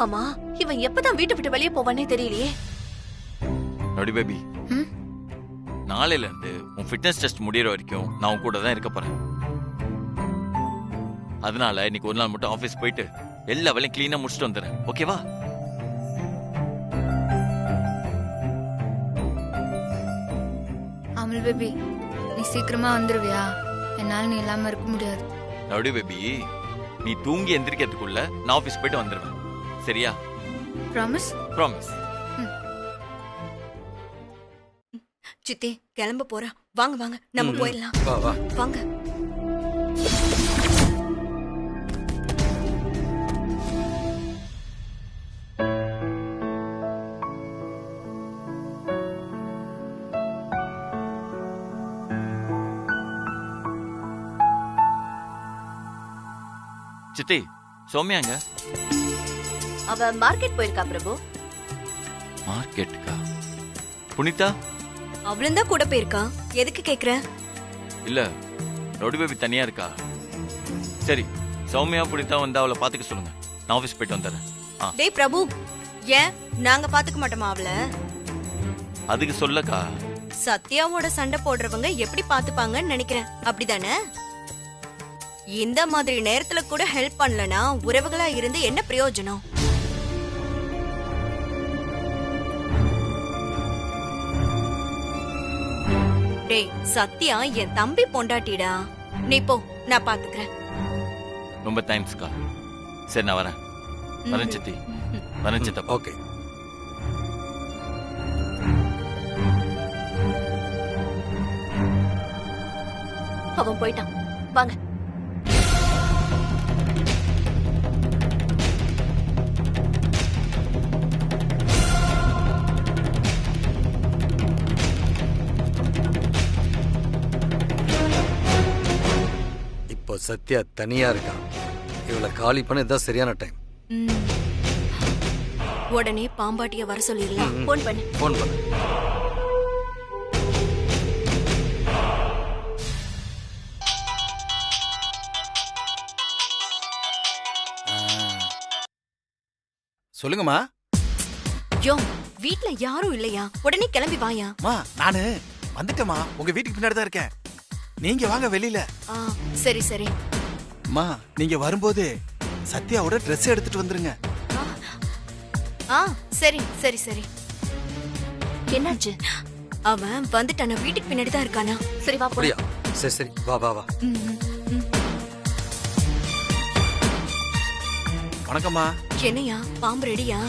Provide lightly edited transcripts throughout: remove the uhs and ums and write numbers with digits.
ஆமா, இவன் எப்பதான் வீட்டை விட்டு வெளியே போவானே தெரியலையே. நொடி பேபி, நாளையில இருந்து உன் ஃபிட்னஸ் டெஸ்ட் முடியற வரைக்கும் நான் உன் கூட தான் இருக்க போறேன். அதனால இன்னைக்கு ஒரு நாள் மட்டும் ஆபீஸ் போயிட்டு எல்லா வேலையும் கிளீனா முடிச்சுட்டு வந்துடுறேன். ஓகேவா? அமல் பேபி, நீ சீக்கிரமா வந்துருவியா? என்னால நீ இல்லாம இருக்க முடியாது. நொடி பேபி, நீ தூங்கி எந்திரிக்கிறதுக்குள்ள நான் ஆபீஸ் போயிட்டு வந்துடுவேன். சரியா? ப்ராமிஸ்? ப்ராமிஸ். சித்தி கிளம்ப போறா. வாங்க வாங்க, நம்ம போயிடலாம். வா வா வாங்க. சித்தி, சௌமியாங்க? அவ மார்க்கெட் போயிருக்கா பிரபு. மார்க்கெட்டுக்கா? புனிதா? அவளும் தான் கூட போயிருக்கா. எதுக்கு கேக்குற? இல்ல, நொடி பேபி தனியா இருக்கா. சரி, சௌமியா புனிதா வந்து அவளை பாத்துக்க சொல்லுங்க. நான் ஆபீஸ் போயிட்டு வந்துடுறேன். டேய் பிரபு, ஏன் நாங்க பாத்துக்க மாட்டோமா அவள? அதுக்கு சொல்லக்கா. சத்யாவோட சண்டை போடுறவங்க எப்படி பாத்துப்பாங்கன்னு நினைக்கிறேன். அப்படிதானே? இந்த மாதிரி நேரத்துல கூட ஹெல்ப் பண்ணலனா உறவுகளா இருந்து என்ன பிரயோஜனம்? டேய், சத்யா என் தம்பி பொண்டாட்டிடா. நீ போ, நான் பாத்துக்கிறேன். ரொம்ப தேங்க்ஸ்க்கா. சரி, நான் வரேன். வரேன் சித்தி. வரேன் சித்தப்பா. ஓகே. அவன் போயிட்டான். வாங்க. இப்போ சத்யா தனியா இருக்கான். இவளை காலி பண்ண இதுதான் சரியான டைம். உடனே பாம்பாட்டிய வர சொல்லிடலாம். போன் பண்ணு. போன் பண்ணு. சொல்லுங்கம்மா. யோ, வீட்ல யாரும் இல்லையா? உடனே கிளம்பி வாயா. நானு வந்துட்டேம்மா. உங்க வீட்டுக்கு பின்னாடி தான் இருக்கேன். நீங்க வாங்க வெளியில. சரி சரி. அம்மா, நீங்க வரும்போது சத்யாவோட ட்ரெஸ் எடுத்துட்டு வந்துருங்க. சரி சரி சரி. என்னாச்சு? அவன் வந்துட்டான, வீட்டுக்கு பின்னாடி தான் இருக்கானா? சரி வா போறியா? சரி சரி, வா வா வா. வணக்கம்மா. என்னையா, பாம்பு ரெடியா?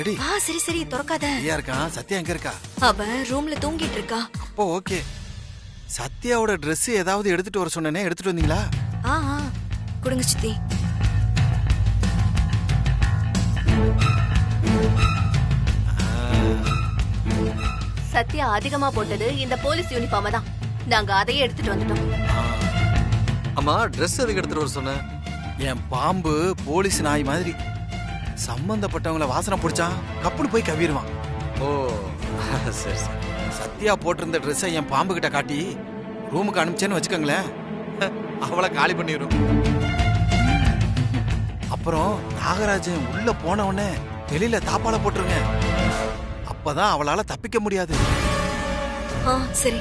ரெடி. சரி சரி, திறக்காத. ஐயா இருக்கான். சத்யா எங்க இருக்கா? அவ ரூம்ல தூங்கிட்டு இருக்கா. அப்போ ஓகே. சத்யாவோட ட்ரெஸ் ஏதாவது எடுத்துட்டு வர சொன்னேனே, எடுத்துட்டு வந்தீங்களா? கொடுங்க சித்தி. சத்யா அதிகமா போட்டது இந்த போலீஸ் யூனிஃபார்ம் தான். நாங்க அதையே எடுத்துட்டு வந்துட்டோம். அம்மா, ட்ரெஸ் எதுக்கு எடுத்துட்டு வர சொன்ன? என் பாம்பு போலீஸ் நாய் மாதிரி சம்பந்தப்பட்டவங்கள வாசனை பிடிச்சா கப்புனு போய் கவிடுவான். ஓ சரி சரி. சத்யா போட்டிருந்த ட்ரெஸ்ஸை என் பாம்பு கிட்ட காட்டி ரூமுக்கு அனுப்பிச்சேன்னு வச்சுக்கோங்களேன், அவளை காலி பண்ணிடும். அப்புறம் நாகராஜன் உள்ள போன உடனே வெளியில தாப்பால போட்டுருங்க. அப்பதான் அவளால தப்பிக்க முடியாது. சரி.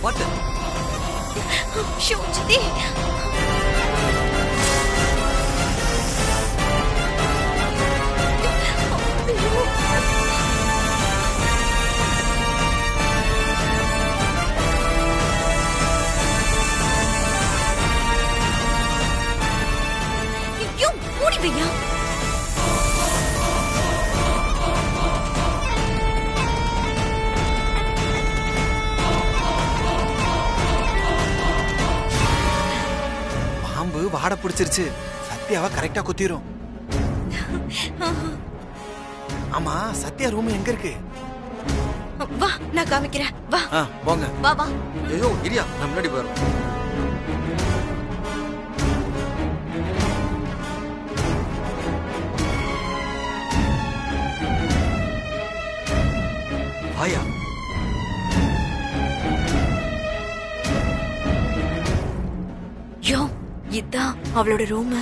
பாத்து. சித்தி. ஓடிவையா. பாம்பு வாட பிடிச்சிருச்சு. சத்யாவை கரெக்டா குத்திரும். ஆமா, சத்யா ரூம் எங்க இருக்கு? வா, நான் காமிக்கிறேன். வா போங்க. வா வா. ஐயோ இரியா, நான் முன்னாடி போறேன். ஆயா அவளோட ரூம்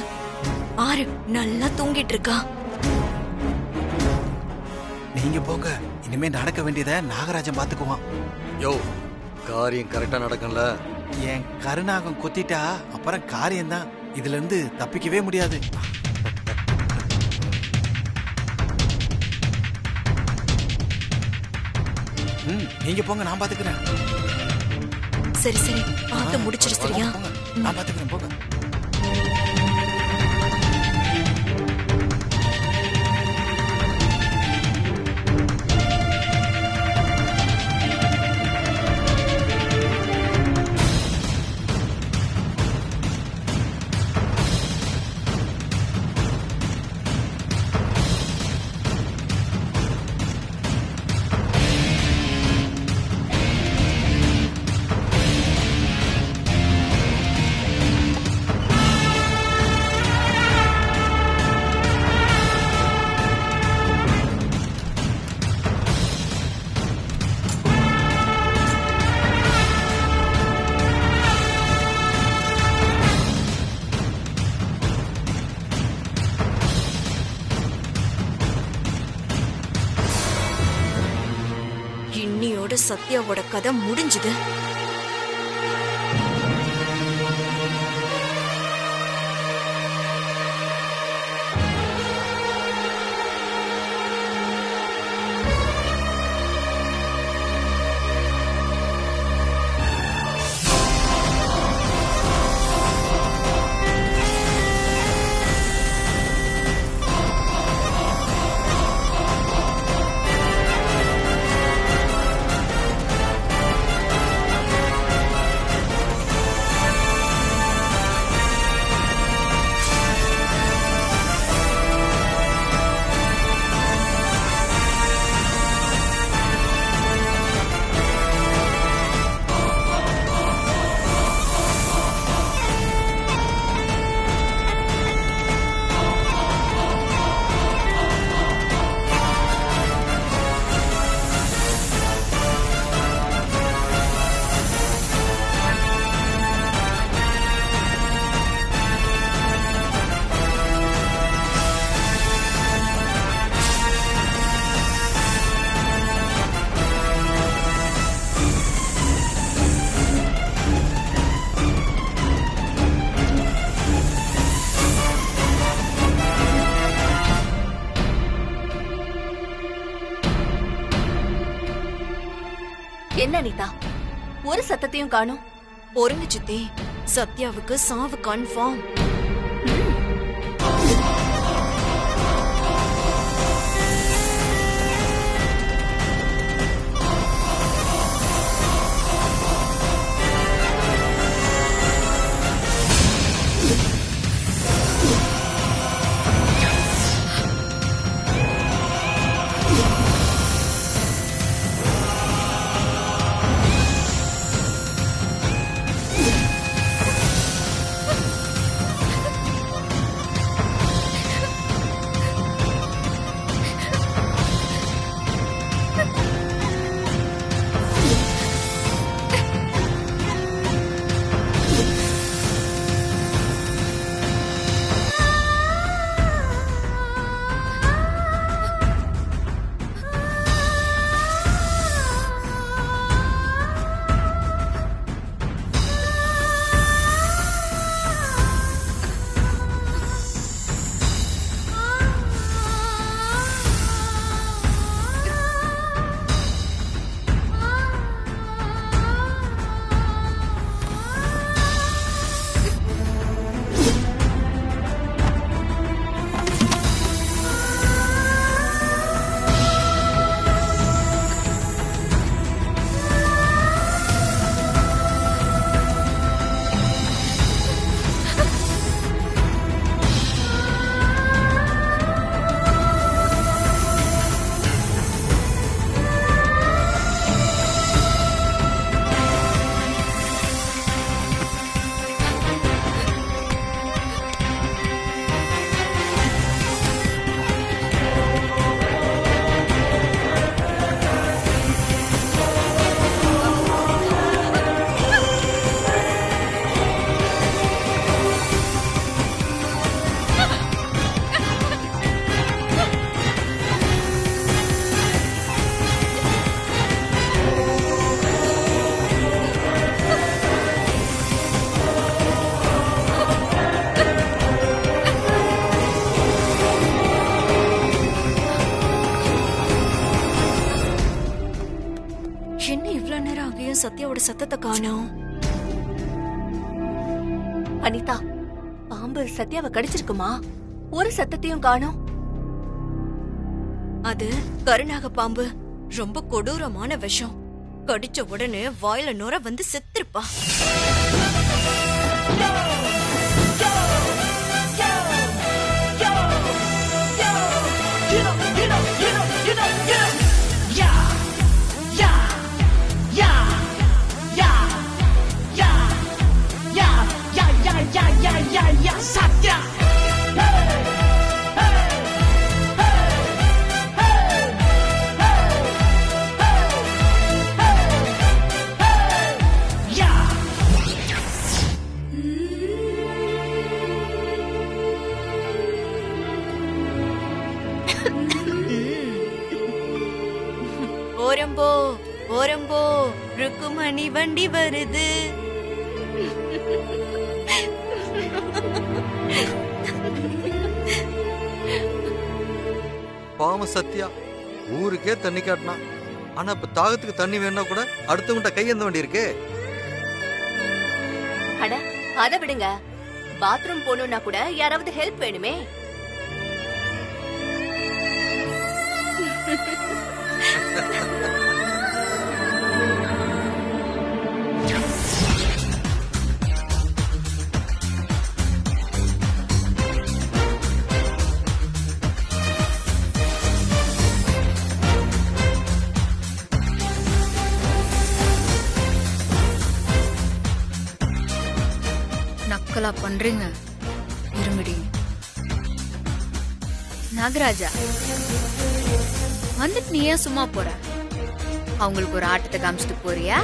பாரு, நல்லா தூங்கிட்டு இருக்கா. நீங்க போங்க, இனிமே நடக்க வேண்டியதை நாகராஜன் பாத்துக்குவான். யோ, காரியம் கரெக்டா நடக்கும்ல? என் கருநாகம் கொத்திட்டா அப்புறம் காரியம்தான். இதுல இருந்து தப்பிக்கவே முடியாது. நீங்க போங்க, நான் பாத்துக்கிறேன். சரி சரி, பார்த்து முடிச்சிரு. சரியா? போங்க, நான் பாத்துக்கிறேன். போங்க. இன்னியோட சத்யாவோட கதை முடிஞ்சுது. என்ன அனிதா, ஒரு சத்தத்தையும் காணோம். பொறுங்க சித்தி, சத்யாவுக்கு சாவு கன்ஃபார்ம். இவ்வளவு நேரம் ஆகியும் சத்யாவோட சத்தத்தை காணோம். அனிதா, பாம்பு சத்யாவை கடிச்சிருக்குமா? ஒரு சத்தத்தையும் காணோம். அது கருநாக பாம்பு. ரொம்ப கொடூரமான விஷம். கடிச்ச உடனே வாயில நுர வந்து செத்துருப்பா. ஓரம்போ ஓரம்போ ருக்குமணி வண்டி வருது. பாவம் சத்யா ஊருக்கே தண்ணி காட்டினா. ஆனா இப்ப தாகத்துக்கு தண்ணி வேணா கூட அடுத்தவங்கிட்ட கையேந்த வேண்டி இருக்கே. அட, அத விடுங்க. பாத்ரூம் போகணும்னா கூட யாராவது ஹெல்ப் வேணுமே. நக்கலா பண்றீங்க. இருங்கடி. நாகராஜா, வந்துட்டு நீ ஏன் சும்மா போற? அவங்களுக்கு ஒரு ஆட்டத்தை காமிச்சிட்டு போறியா?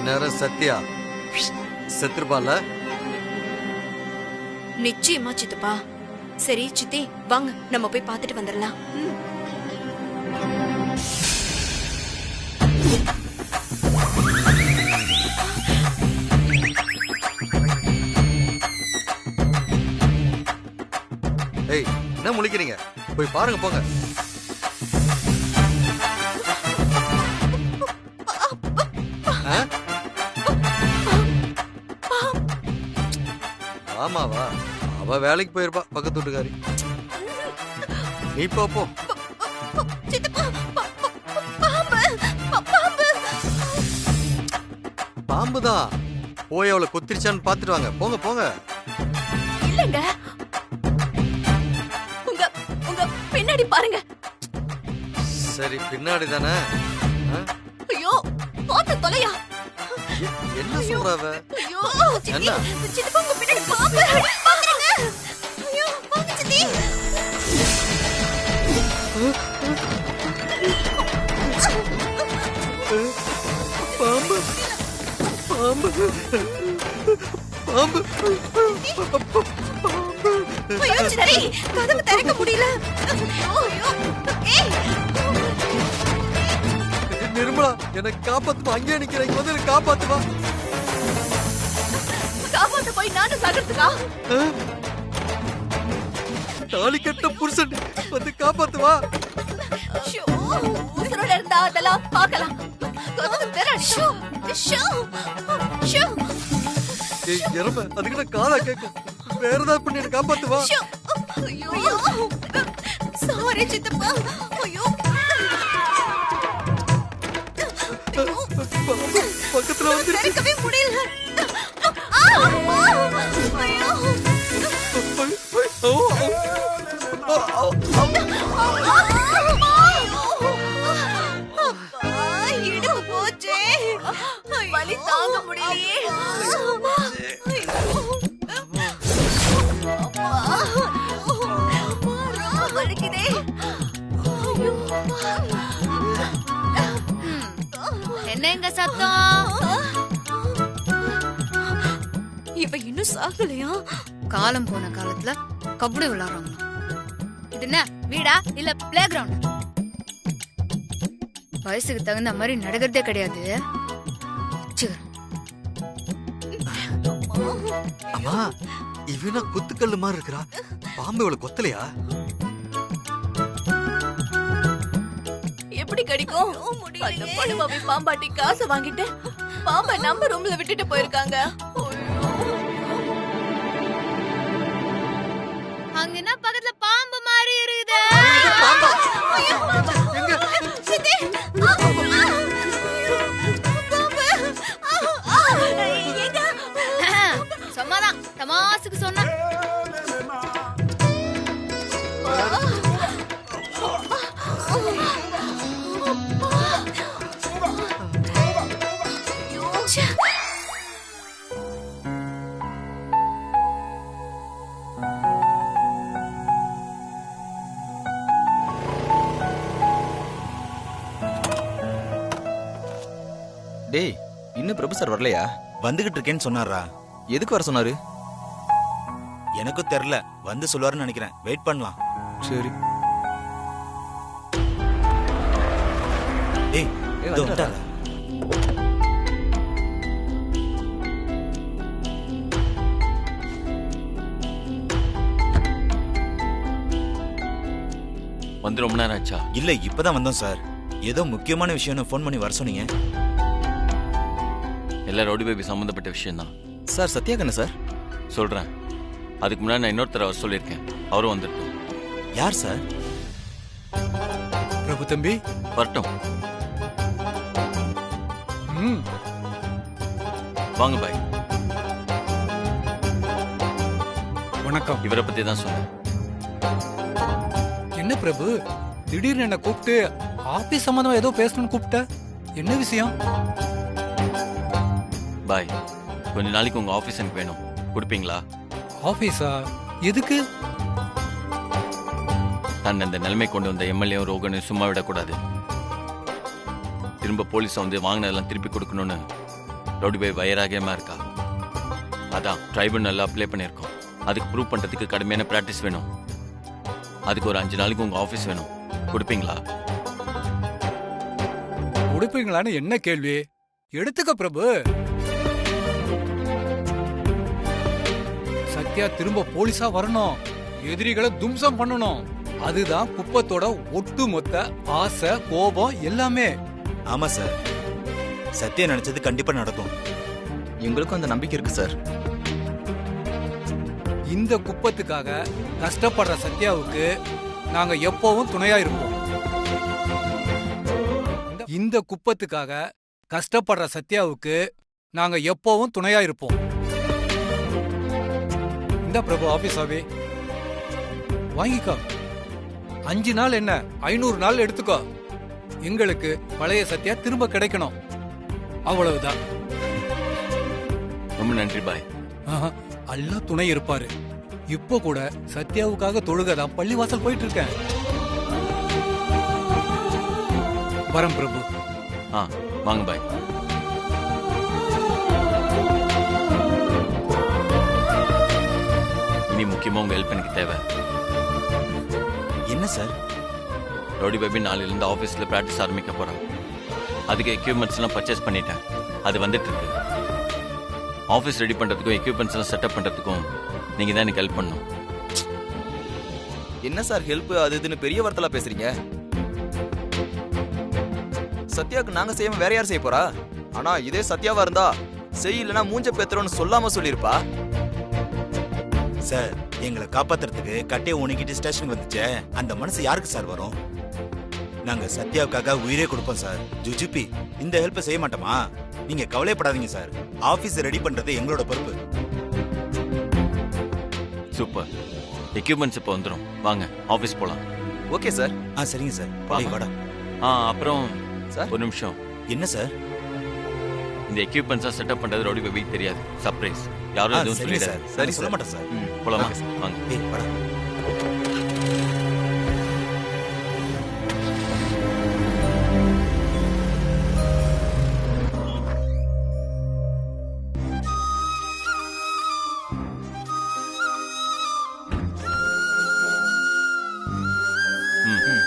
நேரம் சத்யா செத்துருப்பால. நிச்சயமா சித்தப்பா. சரி சித்தி, வாங்க நம்ம போய் பார்த்துட்டு வந்துடலாம். ஏய், என்ன முழிக்கிறீங்க? போய் பாருங்க போங்க. ஆ? ஆமாவா? அவ வேலைக்கு போயிருப்பா, பக்கத்து வீட்டுக்காரி. நீ போ போ. பாம்புதான். போய் அவளை கொத்திருச்சான்னு பாத்துட்டு வாங்க. போங்க போங்க. இல்லங்க, உங்க உங்க பின்னாடி பாருங்க. சரி, பின்னாடி தானே. ஐயோ, பாத்து தொலையா. என்ன சொல்ற அவ? ஐயோ, என்ன? சித்தப்பா உங்க பின்னாடி பாம்பு. பாருங்க. ஐயோ, பாம்பு சித்தி. பாம்பு பாம்பு பாம்பு. ஐயோ, சரி, கதவு திறக்க முடியல. ஐயோ, ஏய், நிர்மலா, எனக்கு காப்பாத்துமா. அங்கேயே நிக்கிறேன். வந்து எனக்கு காப்பாத்துமா. காப்பாத்த போய் நானும் சாகிறதுக்கா? தாலி கட்ட புருஷன் வந்து காப்பாத்துவா. ஐயோ, உசுரோட இருந்தா அதெல்லாம் பார்க்கலாம். கதவு திற. ஷோ ஷோ ஷோ ஏய் எருமை, அதுக்கு நான் காதா கேட்கும். வேற ஏதாவது பண்ணி என்ன காப்பாத்துவா. ஷோ. ஐயோ, சாரி சித்தப்பா. ஐயோ, பாம்பு பக்கத்துல வந்து திறக்கவே முடியல. ஐயோ. அப்பா, இடுப்பு போச்சே. வலி தாங்க முடியலையே. ரொம்ப வலிக்குதே. என்ன எங்க சத்தம்? இவ இன்னும் சாகலையா? காலம் போன காலத்துல கபடி விளையாடுறாங்க. இது என்ன வீடா இல்ல பிளே கிரவுண்ட்? வயசுக்கு தகுந்த மாதிரி நடக்கிறதே கிடையாது. அம்மா இவனா குத்துக்கல்லு மாதிரி இருக்கிறா. பாம்பு இவளை கொத்தலையா? எப்படி கடிக்கும்? அந்த படுபாவி பாம்பாட்டி காசை வாங்கிட்டு பாம்பை நம்ம ரூம்ல விட்டுட்டு போயிருக்காங்க. அங்க என்ன பக்கத்துல பாம்பு மாதிரி இருக்குது. சித்தி, பாம்பு. எங்க? சும்மாதான் தமாசுக்கு சொன்ன. டேய், இன்னும் பிரபு சார் வரலையா? வந்துகிட்டு இருக்கேன்னு சொன்னாரா? எதுக்கு வர சொன்னாரு? எனக்கும் தெரியல, வந்து சொல்லுவாருன்னு நினைக்கிறேன். வெயிட் பண்ணலாம். சரி. டேய், இதோ வந்துட்டாரா? வந்து ரொம்ப நேரம் ஆச்சா? இல்ல, இப்பதான் வந்தோம் சார். ஏதோ முக்கியமான விஷயம்னு ஃபோன் பண்ணி வர சொன்னீங்க. எல்லாம் ரவுடி பேபி சம்பந்தப்பட்ட விஷயம் தான் சார். சத்யாக்கு என்ன சார்? சொல்றேன். அதுக்கு முன்னாடி நான் இன்னொருத்தர வர சொல்லியிருக்கேன். அவரும் வந்துட்டோம். யார் சார்? பிரபு தம்பி. வரட்டும். வாங்க பாய். வணக்கம். இவரை பத்தி தான் சொன்னேன். என்ன பிரபு, திடீர்னு என்ன கூப்பிட்டு ஆபீஸ் சம்பந்தமா ஏதோ பேசணும்னு கூப்பிட்ட? என்ன விஷயம்? பாய், கொஞ்ச நாளைக்கு உங்க ஆபீஸ் எனக்கு வேணும். கொடுப்பீங்களா? ஆபீஸா? எதுக்கு? நான் இந்த நிலைமை கொண்டு வந்த எம்எல்ஏ ரோகனை சும்மா விடக்கூடாது. திரும்ப போலீஸ் வந்து வாங்கினதெல்லாம் திருப்பி கொடுக்கணும்னு ரவுடி பாய் வயராகியமா இருக்கா. அதான் ட்ரைபுனல்ல அப்ளை பண்ணியிருக்கோம். அதுக்கு ப்ரூவ் பண்றதுக்கு கடுமையான பிராக்டிஸ் வேணும். அதுக்கு ஒரு 5 நாளைக்கு உங்க ஆபீஸ் வேணும். கொடுப்பீங்களா? கொடுப்பீங்களான்னு என்ன கேள்வி? எடுத்துக்க பிரபு. சத்யா திரும்ப போலீஸா வரணும், எதிரிகளை தும்சம் பண்ணணும். அதுதான் குப்பத்தோட ஒட்டுமொத்த ஆசை, கோபம் எல்லாமே. ஆமா சார், சத்யா நினைச்சது கண்டிப்பா நடக்கும். எங்களுக்கும் அந்த நம்பிக்கை இருக்கு சார். இந்த குப்பத்துக்காக கஷ்டப்படுற சத்யாவுக்கு நாங்க எப்பவும் துணையா இருப்போம். இந்த குப்பத்துக்காக கஷ்டப்படுற சத்யாவுக்கு நாங்க எப்பவும் துணையா இருப்போம். இந்த பிரபு ஆபீஸாவே வாங்கிக்கோ. 5 நாள் என்ன, 500 நாள் எடுத்துக்கோ. எங்களுக்கு பழைய சத்யா திரும்ப கிடைக்கணும். அவ்வளவுதான். ரொம்ப நன்றி பாய். அல்லா துணை இருப்பாரு. இப்போ கூட சத்யாவுக்காக தொழுகதான் பள்ளிவாசல் போயிட்டு இருக்கேன். வரம் பிரபு. வாங்க பாய். இனி முக்கியமா உங்க ஹெல்ப் எனக்கு தேவை. என்ன சார்? ரவுடி பேபி நாளையிலிருந்து ஆபீஸ்ல பிராக்டிஸ் ஆரம்பிக்க போறான். அதுக்கு எக்யூப்மெண்ட்ஸ் எல்லாம் பர்ச்சேஸ் பண்ணிட்டேன். அது வந்துட்டு இருக்கு. ஆபீஸ் ரெடி பண்றதுக்கும் எக்யூப்மெண்ட்ஸ் எல்லாம் செட்டப் பண்றதுக்கும் நீங்க தான் எனக்கு ஹெல்ப் பண்ணணும். என்ன சார் ஹெல்ப் அது இதுன்னு பெரிய வார்த்தைலாம் பேசுறீங்க? சத்யாவுக்கு நாங்க செய்யாம வேற யார் செய்ய போறா? ஆனா இதே சத்யாவா இருந்தா செய்யலன்னா மூஞ்ச பேத்துறோன்னு சொல்லாம சொல்லிருப்பா. சார், எங்களை காப்பாத்துறதுக்கு கட்டையை உனக்கிட்டு ஸ்டேஷனுக்கு வந்துச்சே, அந்த மனசு யாருக்கு சார் வரும்? நாங்க சத்யாவுக்காக உயிரே கொடுப்போம் சார். ஜுஜுபி, இந்த ஹெல்ப் செய்ய மாட்டோமா? நீங்க கவலைப்படாதீங்க சார். ஆபீஸ் ரெடி பண்றது எங்களோட பொறுப்பு. சூப்பர். எக்யூப்மெண்ட்ஸ் இப்போ வந்துடும். வாங்க ஆஃபீஸ் போலாம். Okay sir. சரிங்க சார். வாங்க. வாடா. அப்புறம் சார்? ஒரு நிமிஷம். என்ன சார்? இந்த எக்யூப்மெண்ட்ஸா செட்டப் பண்றது ரவுடி பேபிக்கு தெரியாது. சர்ப்ரைஸ். யாரும் எதுவும் சரிங்க சொல்லிடாது. சார். சரி, சொல்ல மாட்டேன் சார். போலாமா? Okay sir. வாங்க. ஏய், வாடா. ம்.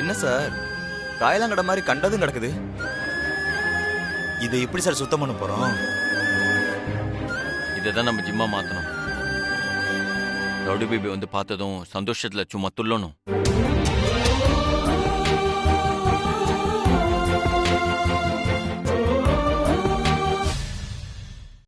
என்ன சார் காயலாங்கடை மாதிரி கண்டதும் கிடக்குது. இதை எப்படி சார் சுத்தம் பண்ண போறோம்? இதை தான் நம்ம ஜிம்மா மாத்தணும். ரவுடி பேபி வந்து பார்த்ததும் சந்தோஷத்துல சும்மா துள்ளணும்.